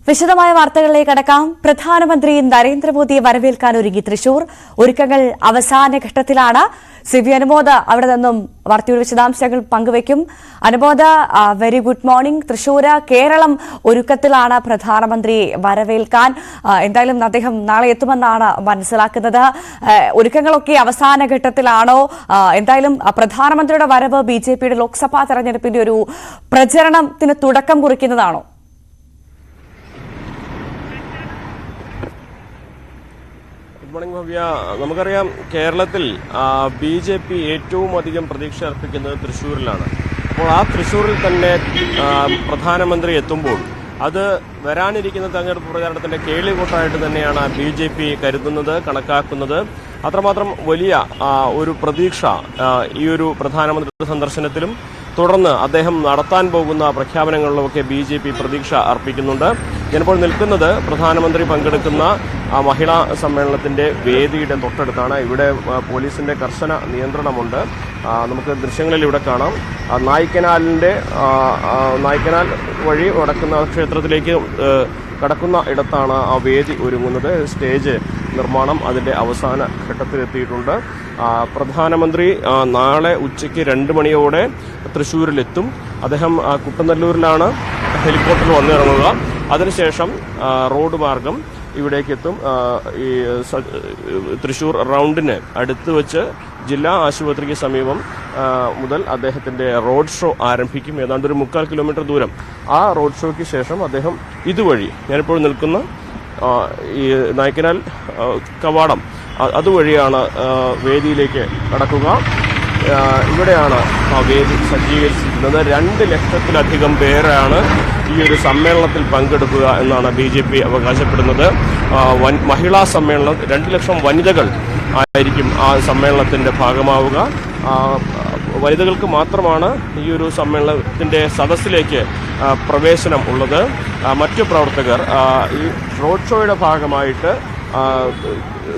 വിശദമായ വാർത്തകളിലേക്ക് കടക്കാം. പ്രധാനമന്ത്രി നരേന്ദ്രമോദിയെ വരവേൽക്കാൻ ഒരുങ്ങി തൃശൂർ. ഒരുക്കങ്ങൾ അവസാന ഘട്ടത്തിലാണ്. സിബി അനുമോദ് അവിടെ നിന്നും വാർത്തയുടെ വിശദാംശങ്ങൾ പങ്കുവയ്ക്കും. Anumod, very good morning. Thrissur Keralam ഒരുക്കത്തിലാണ് പ്രധാനമന്ത്രിയെ വരവേൽക്കാൻ. എന്തായാലും അദ്ദേഹം നാളെ എത്തുമെന്നാണ് മനസ്സിലാക്കുന്നത്. ഒരുക്കങ്ങളൊക്കെ അവസാന ഘട്ടത്തിലാണോ? എന്തായാലും പ്രധാനമന്ത്രിയുടെ വരവ് ബിജെപിയുടെ ലോക്സഭാ തെരഞ്ഞെടുപ്പിന്റെ ഒരു പ്രചരണത്തിന് തുടക്കം കുറിക്കുന്നതാണോ? മോർണിംഗ് ഭവ്യ, നമുക്കറിയാം കേരളത്തിൽ BJP ഏറ്റവും അധികം പ്രതീക്ഷ അർപ്പിക്കുന്നത് തൃശ്ശൂരിലാണ്. അപ്പോൾ ആ തൃശ്ശൂരിൽ തന്നെ പ്രധാനമന്ത്രി എത്തുമ്പോൾ അത് വരാനിരിക്കുന്ന തെരഞ്ഞെടുപ്പ് പ്രചാരണത്തിന്റെ കേളികൂട്ടായിട്ട് തന്നെയാണ് BJP കരുതുന്നത്, കണക്കാക്കുന്നത്. അത്രമാത്രം വലിയ ഒരു പ്രതീക്ഷ ഈ ഒരു പ്രധാനമന്ത്രിയുടെ സന്ദർശനത്തിലും തുടർന്ന് അദ്ദേഹം നടത്താൻ പോകുന്ന പ്രഖ്യാപനങ്ങളിലുമൊക്കെ BJP പ്രതീക്ഷ അർപ്പിക്കുന്നുണ്ട്. ഞാനിപ്പോൾ നിൽക്കുന്നത് പ്രധാനമന്ത്രി പങ്കെടുക്കുന്ന മഹിളാ സമ്മേളനത്തിന്റെ വേദിയുടെ തൊട്ടടുത്താണ്. ഇവിടെ പോലീസിന്റെ കർശന നിയന്ത്രണമുണ്ട്. നമുക്ക് ദൃശ്യങ്ങളിൽ ഇവിടെ കാണാം. നായ്ക്കനാൽ വഴി നടക്കുന്ന ക്ഷേത്രത്തിലേക്ക് കടക്കുന്ന ഇടത്താണ് ആ വേദി ഒരുങ്ങുന്നത്. സ്റ്റേജ് നിർമ്മാണം അതിന്റെ അവസാന ഘട്ടത്തിലെത്തിയിട്ടുണ്ട്. പ്രധാനമന്ത്രി നാളെ ഉച്ചയ്ക്ക് 2 മണിയോടെ തൃശ്ശൂരിലെത്തും. അദ്ദേഹം കുട്ടനല്ലൂരിലാണ് ഹെലികോപ്റ്ററിൽ വന്നിറങ്ങുക. അതിനുശേഷം റോഡ് മാർഗം ഇവിടേക്ക് എത്തും. ഈ തൃശ്ശൂർ റൗണ്ടിന് അടുത്ത് വെച്ച് ജില്ലാ ആശുപത്രിക്ക് സമീപം മുതൽ അദ്ദേഹത്തിന്റെ റോഡ് ഷോ ആരംഭിക്കും. ഏതാണ്ട് ഒരു 3/4 കിലോമീറ്റർ ദൂരം. ആ റോഡ് ഷോയ്ക്ക് ശേഷം അദ്ദേഹം ഇതുവഴി, ഞാനിപ്പോൾ നിൽക്കുന്ന ഈ നായ്ക്കനാൽ കവാടം, അതുവഴിയാണ് വേദിയിലേക്ക് കടക്കുക. ഇവിടെയാണ് ആ വേദി സജ്ജീകരിച്ചിരിക്കുന്നത്. 2 ലക്ഷത്തിലധികം പേരാണ് ഈ ഒരു സമ്മേളനത്തിൽ പങ്കെടുക്കുക എന്നാണ് BJP അവകാശപ്പെടുന്നത്. മഹിളാ സമ്മേളനം, 2 ലക്ഷം വനിതകൾ ആയിരിക്കും ആ സമ്മേളനത്തിന്റെ ഭാഗമാവുക. വനിതകൾക്ക് മാത്രമാണ് ഈ ഒരു സമ്മേളനത്തിന്റെ സദസ്സിലേക്ക് പ്രവേശനം ഉള്ളത്. മറ്റു പ്രവർത്തകർ ഈ റോഡ് ഷോയുടെ ഭാഗമായിട്ട്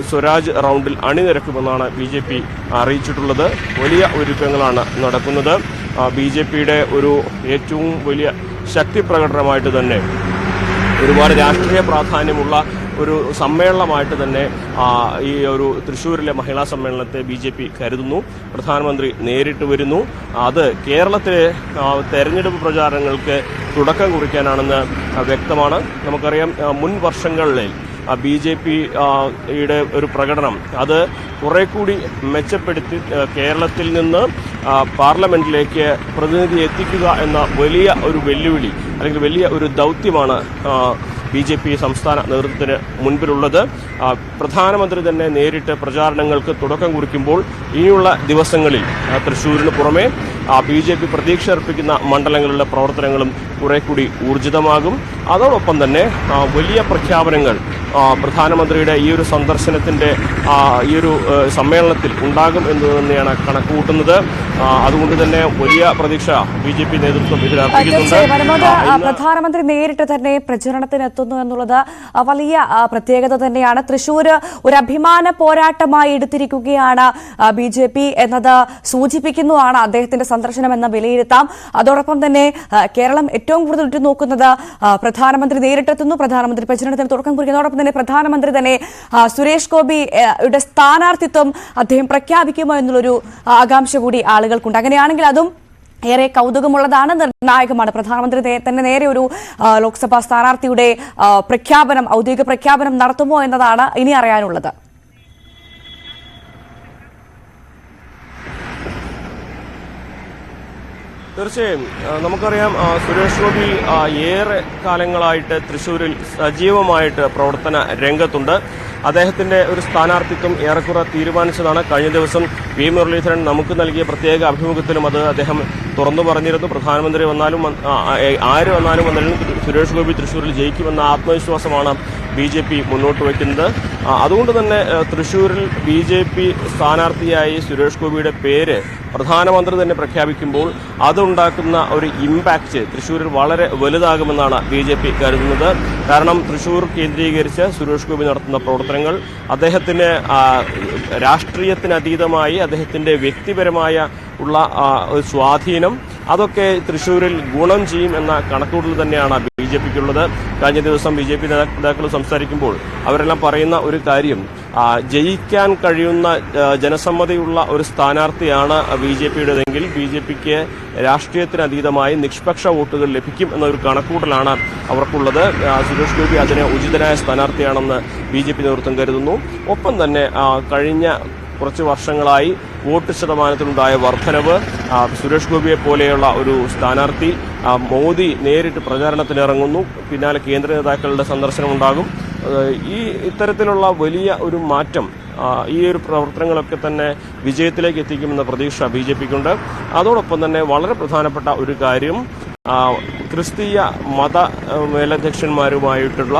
സ്വരാജ് റൗണ്ടിൽ അണിനിരക്കുമെന്നാണ് BJP അറിയിച്ചിട്ടുള്ളത്. വലിയ ഒരുക്കങ്ങളാണ് നടക്കുന്നത്. BJPയുടെ ഒരു ഏറ്റവും വലിയ ശക്തി പ്രകടനമായിട്ട് തന്നെ, ഒരുപാട് രാഷ്ട്രീയ പ്രാധാന്യമുള്ള ഒരു സമ്മേളനമായിട്ട് തന്നെ ഈ ഒരു തൃശ്ശൂരിലെ മഹിളാ സമ്മേളനത്തെ BJP കരുതുന്നു. പ്രധാനമന്ത്രി നേരിട്ട് വരുന്നു. അത് കേരളത്തിലെ തെരഞ്ഞെടുപ്പ് പ്രചാരണങ്ങൾക്ക് തുടക്കം കുറിക്കാനാണെന്ന് വ്യക്തമാണ്. നമുക്കറിയാം മുൻ വർഷങ്ങളിൽ BJPയുടെ ഒരു പ്രകടനം അത് കുറെ കൂടി മെച്ചപ്പെടുത്തി കേരളത്തിൽ നിന്ന് പാർലമെന്റിലേക്ക് പ്രതിനിധി എത്തിക്കുക എന്ന വലിയ ഒരു വെല്ലുവിളി അല്ലെങ്കിൽ വലിയ ഒരു ദൗത്യമാണ് BJP സംസ്ഥാന നേതൃത്വത്തിന് മുൻപിലുള്ളത്. പ്രധാനമന്ത്രി തന്നെ നേരിട്ട് പ്രചാരണങ്ങൾക്ക് തുടക്കം കുറിക്കുമ്പോൾ ഇനിയുള്ള ദിവസങ്ങളിൽ തൃശ്ശൂരിന് പുറമെ BJP പ്രതീക്ഷ അർപ്പിക്കുന്ന മണ്ഡലങ്ങളിലെ പ്രവർത്തനങ്ങളും കുറെ കൂടി ഊർജിതമാകും. അതോടൊപ്പം തന്നെ വലിയ പ്രഖ്യാപനങ്ങൾ പ്രധാനമന്ത്രിയുടെ ഈ ഒരു സന്ദർശനത്തിന്റെ ഈ ഒരു സമ്മേളനത്തിൽ ഉണ്ടാകും എന്ന് തന്നെയാണ് കണക്കുകൂട്ടുന്നത്. അതുകൊണ്ട് തന്നെ വലിയ പ്രതീക്ഷ BJP നേതൃത്വം ഇതിൽ അർപ്പിക്കുന്നുണ്ട്. പ്രധാനമന്ത്രി നേരിട്ട് തന്നെ പ്രചരണത്തിന് എത്തുന്നു എന്നുള്ളത് വലിയ പ്രത്യേകത തന്നെയാണ്. തൃശൂർ ഒരു അഭിമാന പോരാട്ടമായി എടുത്തിരിക്കുകയാണ് BJP എന്നത് സൂചിപ്പിക്കുന്നതാണ് അദ്ദേഹത്തിന്റെ സന്ദർശനം എന്ന വിലയിരുത്താം. അതോടൊപ്പം തന്നെ കേരളം ഏറ്റവും കൂടുതൽ ഉറ്റുനോക്കുന്നത് പ്രധാനമന്ത്രി നേരിട്ടെത്തുന്നു, പ്രധാനമന്ത്രി പ്രചരണത്തിന് തുടക്കം കുറിക്കുന്നതോടൊപ്പം തന്നെ പ്രധാനമന്ത്രി തന്നെ സുരേഷ് ഗോപിയുടെ സ്ഥാനാർത്ഥിത്വം അദ്ദേഹം പ്രഖ്യാപിക്കുമോ എന്നുള്ളൊരു ആകാംക്ഷ കൂടി ആളുകൾക്കുണ്ട്. അങ്ങനെയാണെങ്കിൽ അതും ഏറെ കൗതുകമുള്ളതാണ്, നിർണായകമാണ്. പ്രധാനമന്ത്രി തന്നെ നേരെ ഒരു ലോക്സഭാ സ്ഥാനാർത്ഥിയുടെ ഔദ്യോഗിക പ്രഖ്യാപനം നടത്തുമോ എന്നതാണ് ഇനി അറിയാനുള്ളത്. തീർച്ചയായും നമുക്കറിയാം സുരേഷ് ഗോപി ഏറെ കാലങ്ങളായിട്ട് തൃശ്ശൂരിൽ സജീവമായിട്ട് പ്രവർത്തന രംഗത്തുണ്ട്. അദ്ദേഹത്തിന്റെ ഒരു സ്ഥാനാർത്ഥിത്വം ഏറെക്കുറെ തീരുമാനിച്ചതാണ്. കഴിഞ്ഞ ദിവസം വി മുരളീധരൻ നമുക്ക് നൽകിയ പ്രത്യേക അഭിമുഖത്തിലും അത് അദ്ദേഹം തുറന്നു പറഞ്ഞിരുന്നു. പ്രധാനമന്ത്രി വന്നാലും ആര് വന്നാലും സുരേഷ് ഗോപി തൃശ്ശൂരിൽ ജയിക്കുമെന്ന ആത്മവിശ്വാസമാണ് BJP മുന്നോട്ട് വയ്ക്കുന്നത്. അതുകൊണ്ട് തന്നെ തൃശ്ശൂരിൽ BJP സ്ഥാനാർത്ഥിയായി സുരേഷ് ഗോപിയുടെ പേര് പ്രധാനമന്ത്രി തന്നെ പ്രഖ്യാപിക്കുമ്പോൾ അതുണ്ടാക്കുന്ന ഒരു ഇമ്പാക്റ്റ് തൃശ്ശൂരിൽ വളരെ വലുതാകുമെന്നാണ് BJP കരുതുന്നത്. കാരണം തൃശ്ശൂർ കേന്ദ്രീകരിച്ച് സുരേഷ് ഗോപി നടത്തുന്ന പ്രവർത്തനങ്ങൾ അദ്ദേഹത്തിന് രാഷ്ട്രീയത്തിനതീതമായി അദ്ദേഹത്തിന്റെ വ്യക്തിപരമായ ഉള്ള ഒരു സ്വാധീനം അതൊക്കെ തൃശ്ശൂരിൽ ഗുണം ചെയ്യും എന്ന കണക്കുകൂട്ടൽ തന്നെയാണ് BJPക്കുള്ളത്. കഴിഞ്ഞ ദിവസം BJP നേതാക്കൾ സംസാരിക്കുമ്പോൾ അവരെല്ലാം പറയുന്ന ഒരു കാര്യം, ജയിക്കാൻ കഴിയുന്ന ജനസമ്മതിയുള്ള ഒരു സ്ഥാനാർത്ഥിയാണ് BJPയുടേതെങ്കിൽ BJPക്ക് രാഷ്ട്രീയത്തിനതീതമായി നിഷ്പക്ഷ വോട്ടുകൾ ലഭിക്കും എന്നൊരു കണക്കുകൂട്ടലാണ് അവർക്കുള്ളത്. സുരേഷ് ഗോപി അതിന് ഉചിതനായ സ്ഥാനാർത്ഥിയാണെന്ന് BJP നേതൃത്വം കരുതുന്നു. ഒപ്പം തന്നെ കഴിഞ്ഞ കുറച്ച് വർഷങ്ങളായി വോട്ട് ശതമാനത്തിലുണ്ടായ വർധനവ്, സുരേഷ് ഗോപിയെ പോലെയുള്ള ഒരു സ്ഥാനാർത്ഥി, മോദി നേരിട്ട് പ്രചാരണത്തിനിറങ്ങുന്നു, പിന്നാലെ കേന്ദ്ര നേതാക്കളുടെ സന്ദർശനമുണ്ടാകും. ഇത്തരത്തിലുള്ള വലിയ ഒരു മാറ്റം ഈ ഒരു പ്രവർത്തനങ്ങളൊക്കെ തന്നെ വിജയത്തിലേക്ക് എത്തിക്കുമെന്ന പ്രതീക്ഷ BJPക്കുണ്ട്. അതോടൊപ്പം തന്നെ വളരെ പ്രധാനപ്പെട്ട ഒരു കാര്യം, ക്രിസ്തീയ മത മേലധ്യക്ഷന്മാരുമായിട്ടുള്ള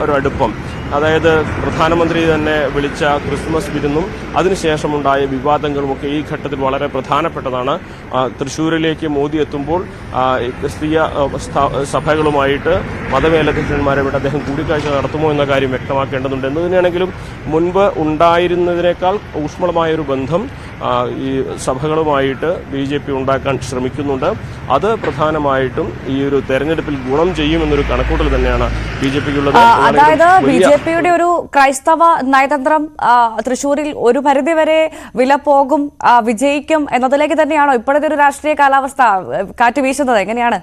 ഒരു അടുപ്പം. അതായത് പ്രധാനമന്ത്രി തന്നെ വിളിച്ച ക്രിസ്മസ് വിരുന്നും അതിനുശേഷമുണ്ടായ വിവാദങ്ങളുമൊക്കെ ഈ ഘട്ടത്തിൽ വളരെ പ്രധാനപ്പെട്ടതാണ്. തൃശ്ശൂരിലേക്ക് മോദി എത്തുമ്പോൾ ക്രിസ്തീയ സഭകളുമായിട്ട് മതമേലധ്യക്ഷന്മാരുമായിട്ട് അദ്ദേഹം കൂടിക്കാഴ്ച നടത്തുമോ എന്ന കാര്യം വ്യക്തമാക്കേണ്ടതുണ്ട്. എന്ന് തന്നെയാണെങ്കിലും മുൻപ് ഉണ്ടായിരുന്നതിനേക്കാൾ ഊഷ്മളമായൊരു ബന്ധം ഈ സഭകളുമായിട്ട് BJP ഉണ്ടാക്കാൻ ശ്രമിക്കുന്നുണ്ട്. അത് പ്രധാനമായിട്ടും ഈ ഒരു തെരഞ്ഞെടുപ്പിൽ ഗുണം ചെയ്യുമെന്നൊരു കണക്കൂട്ടൽ തന്നെയാണ് BJPക്കുള്ളത്. അതായത് BJPയുടെ ഒരു ക്രൈസ്തവ നയതന്ത്രം തൃശ്ശൂരിൽ ഒരു പരിധിവരെ വില പോകും, വിജയിക്കും എന്നതിലേക്ക് തന്നെയാണോ ഇപ്പോഴത്തെ ഒരു രാഷ്ട്രീയ കാലാവസ്ഥ കാറ്റ് വീശുന്നത്? എങ്ങനെയാണ്?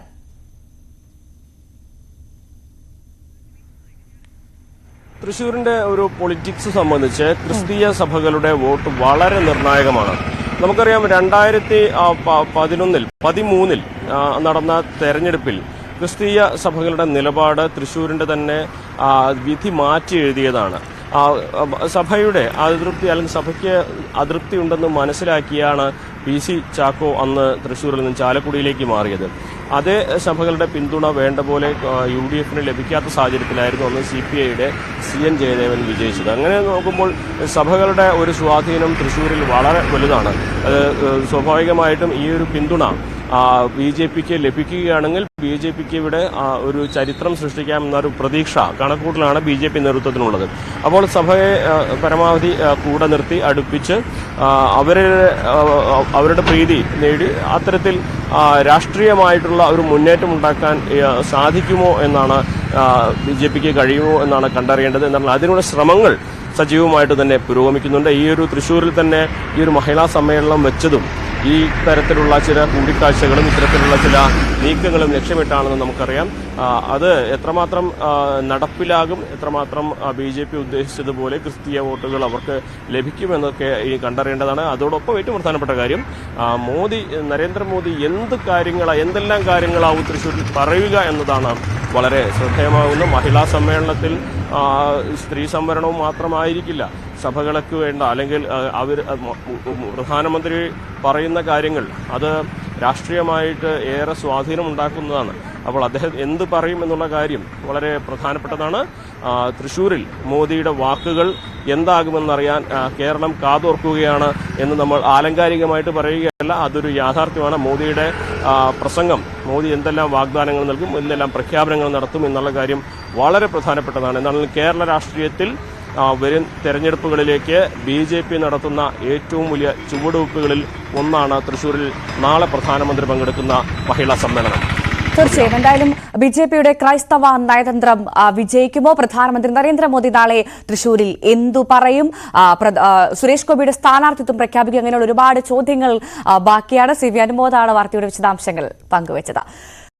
തൃശ്ശൂരിന്റെ ഒരു പൊളിറ്റിക്സ് സംബന്ധിച്ച് ക്രിസ്തീയ സഭകളുടെ വോട്ട് വളരെ നിർണായകമാണ്. നമുക്കറിയാം 2013 നടന്ന തെരഞ്ഞെടുപ്പിൽ ക്രിസ്തീയ സഭകളുടെ നിലപാട് തൃശ്ശൂരിന്റെ തന്നെ വിധി മാറ്റി എഴുതിയതാണ്. സഭയുടെ അതൃപ്തി അല്ലെങ്കിൽ സഭയ്ക്ക് അതൃപ്തി ഉണ്ടെന്ന് മനസ്സിലാക്കിയാണ് PC ചാക്കോ അന്ന് തൃശ്ശൂരിൽ നിന്ന് ചാലക്കുടിയിലേക്ക് മാറിയത്. അതേ സഭകളുടെ പിന്തുണ വേണ്ട പോലെ UDFന് ലഭിക്കാത്ത സാഹചര്യത്തിലായിരുന്നു അന്ന് CPIയുടെ CN ജയദേവൻ വിജയിച്ചത്. അങ്ങനെ നോക്കുമ്പോൾ സഭകളുടെ ഒരു സ്വാധീനം തൃശ്ശൂരിൽ വളരെ വലുതാണ്. സ്വാഭാവികമായിട്ടും ഈ ഒരു പിന്തുണ BJPക്ക് ലഭിക്കുകയാണെങ്കിൽ BJPക്ക് ഇവിടെ ഒരു ചരിത്രം സൃഷ്ടിക്കാമെന്നൊരു പ്രതീക്ഷ കണക്കൂട്ടലാണ് BJP നേതൃത്വത്തിനുള്ളത്. അപ്പോൾ സഭയെ പരമാവധി കൂടെ നിർത്തി അടുപ്പിച്ച് അവരുടെ പ്രീതി നേടി അത്തരത്തിൽ രാഷ്ട്രീയമായിട്ടുള്ള ഒരു മുന്നേറ്റം ഉണ്ടാക്കാൻ സാധിക്കുമോ എന്നാണ് BJPക്ക് കഴിയുമോ എന്നാണ് കണ്ടറിയേണ്ടത്. എന്നാൽ അതിനുള്ള ശ്രമങ്ങൾ സജീവമായിട്ട് തന്നെ പുരോഗമിക്കുന്നുണ്ട്. ഈ ഒരു തൃശ്ശൂരിൽ തന്നെ ഈ ഒരു മഹിളാ സമ്മേളനം വെച്ചതും ഈ തരത്തിലുള്ള ചില കൂടിക്കാഴ്ചകളും ഇത്തരത്തിലുള്ള ചില നീക്കങ്ങളും ലക്ഷ്യമിട്ടാണെന്ന് നമുക്കറിയാം. അത് എത്രമാത്രം നടപ്പിലാകും, എത്രമാത്രം BJP ഉദ്ദേശിച്ചതുപോലെ ക്രിസ്തീയ വോട്ടുകൾ അവർക്ക് ലഭിക്കുമെന്നൊക്കെ ഇനി കണ്ടറിയേണ്ടതാണ്. അതോടൊപ്പം ഏറ്റവും പ്രധാനപ്പെട്ട കാര്യം, നരേന്ദ്രമോദി എന്തെല്ലാം കാര്യങ്ങളാവും തൃശ്ശൂരിൽ പറയുക എന്നതാണ് വളരെ ശ്രദ്ധേയമാകുന്നത്. മഹിളാ സമ്മേളനത്തിൽ സ്ത്രീ സംവരണവും മാത്രമായിരിക്കില്ല സഭകൾക്ക് വേണ്ട, അല്ലെങ്കിൽ പ്രധാനമന്ത്രി പറയുന്ന കാര്യങ്ങൾ അത് രാഷ്ട്രീയമായിട്ട് ഏറെ സ്വാധീനമുണ്ടാക്കുന്നതാണ്. അപ്പോൾ അദ്ദേഹം എന്ത് പറയും എന്നുള്ള കാര്യം വളരെ പ്രധാനപ്പെട്ടതാണ്. തൃശ്ശൂരിൽ മോദിയുടെ വാക്കുകൾ എന്താകുമെന്നറിയാൻ കേരളം കാതോർക്കുകയാണ് എന്ന് നമ്മൾ ആലങ്കാരികമായിട്ട് പറയുകയല്ല, അതൊരു യാഥാർത്ഥ്യമാണ്. മോദിയുടെ പ്രസംഗം, മോദി എന്തെല്ലാം വാഗ്ദാനങ്ങൾ നൽകും, എന്തെല്ലാം പ്രഖ്യാപനങ്ങൾ നടത്തും എന്നുള്ള കാര്യം വളരെ പ്രധാനപ്പെട്ടതാണ്. എന്നാൽ കേരള രാഷ്ട്രീയത്തിൽ വരും തെരഞ്ഞെടുപ്പുകളിലേക്ക് BJP നടത്തുന്ന ഏറ്റവും വലിയ ചുവടുവയ്പ്പുകളിൽ ഒന്നാണ് തൃശ്ശൂരിൽ നാളെ പ്രധാനമന്ത്രി പങ്കെടുക്കുന്ന മഹിളാ സമ്മേളനം. തീർച്ചയായും എന്തായാലും BJPയുടെ ക്രൈസ്തവ നയതന്ത്രം വിജയിക്കുമോ? പ്രധാനമന്ത്രി നരേന്ദ്രമോദി നാളെ തൃശ്ശൂരിൽ എന്തു പറയും? സുരേഷ് ഗോപിയുടെ സ്ഥാനാർത്ഥിത്വം പ്രഖ്യാപിക്കുക, അങ്ങനെയുള്ള ഒരുപാട് ചോദ്യങ്ങൾ ബാക്കിയാണ്. CV അനുമോദാണ് വാർത്തയുടെ വിശദാംശങ്ങൾ പങ്കുവച്ചത്.